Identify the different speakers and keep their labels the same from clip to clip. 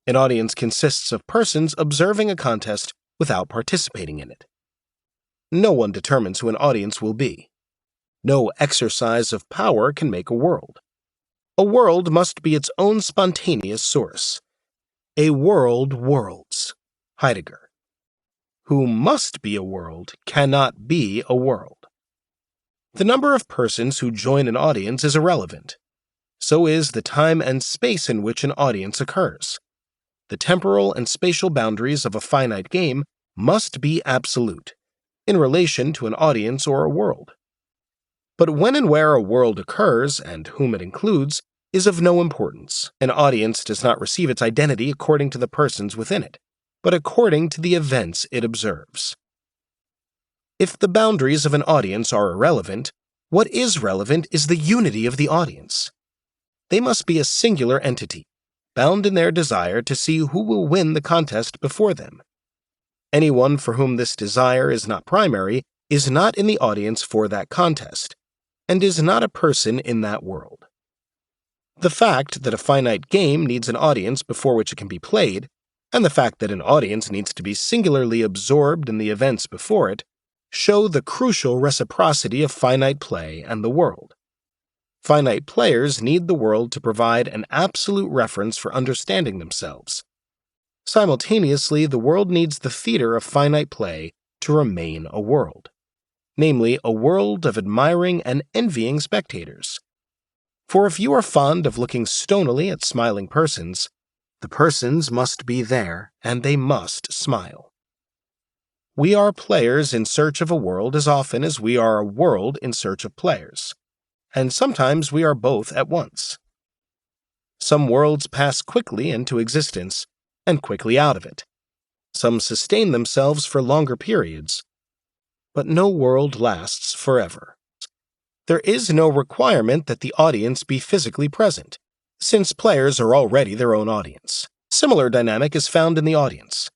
Speaker 1: An audience consists of persons observing a contest without participating in it. No one determines who an audience will be. No exercise of power can make a world. A world must be its own spontaneous source. A world worlds. Heidegger. Who must be a world cannot be a world. The number of persons who join an audience is irrelevant. So is the time and space in which an audience occurs. The temporal and spatial boundaries of a finite game must be absolute, in relation to an audience or a world. But when and where a world occurs, and whom it includes, is of no importance. An audience does not receive its identity according to the persons within it, but according to the events it observes. If the boundaries of an audience are irrelevant, what is relevant is the unity of the audience. They must be a singular entity, bound in their desire to see who will win the contest before them. Anyone for whom this desire is not primary is not in the audience for that contest, and is not a person in that world. The fact that a finite game needs an audience before which it can be played, and the fact that an audience needs to be singularly absorbed in the events before it, show the crucial reciprocity of finite play and the world. Finite players need the world to provide an absolute reference for understanding themselves. Simultaneously, the world needs the theater of finite play to remain a world, namely a world of admiring and envying spectators. For if you are fond of looking stonily at smiling persons, the persons must be there and they must smile. We are players in search of a world as often as we are a world in search of players, and sometimes we are both at once. Some worlds pass quickly into existence and quickly out of it. Some sustain themselves for longer periods, but no world lasts forever. There is no requirement that the audience be physically present, since players are already their own audience. Similar dynamic is found in the audience.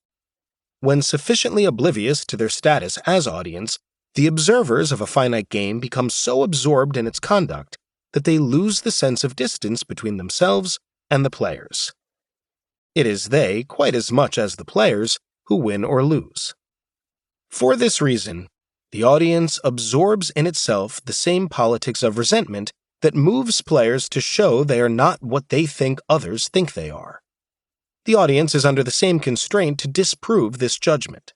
Speaker 1: When sufficiently oblivious to their status as audience, the observers of a finite game become so absorbed in its conduct that they lose the sense of distance between themselves and the players. It is they, quite as much as the players, who win or lose. For this reason, the audience absorbs in itself the same politics of resentment that moves players to show they are not what they think others think they are. The audience is under the same constraint to disprove this judgment.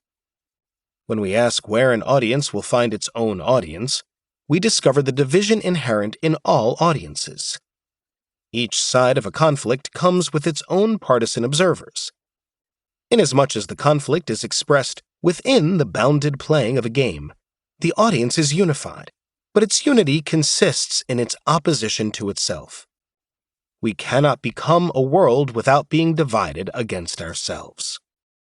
Speaker 1: When we ask where an audience will find its own audience, we discover the division inherent in all audiences. Each side of a conflict comes with its own partisan observers. Inasmuch as the conflict is expressed within the bounded playing of a game, the audience is unified, but its unity consists in its opposition to itself. We cannot become a world without being divided against ourselves.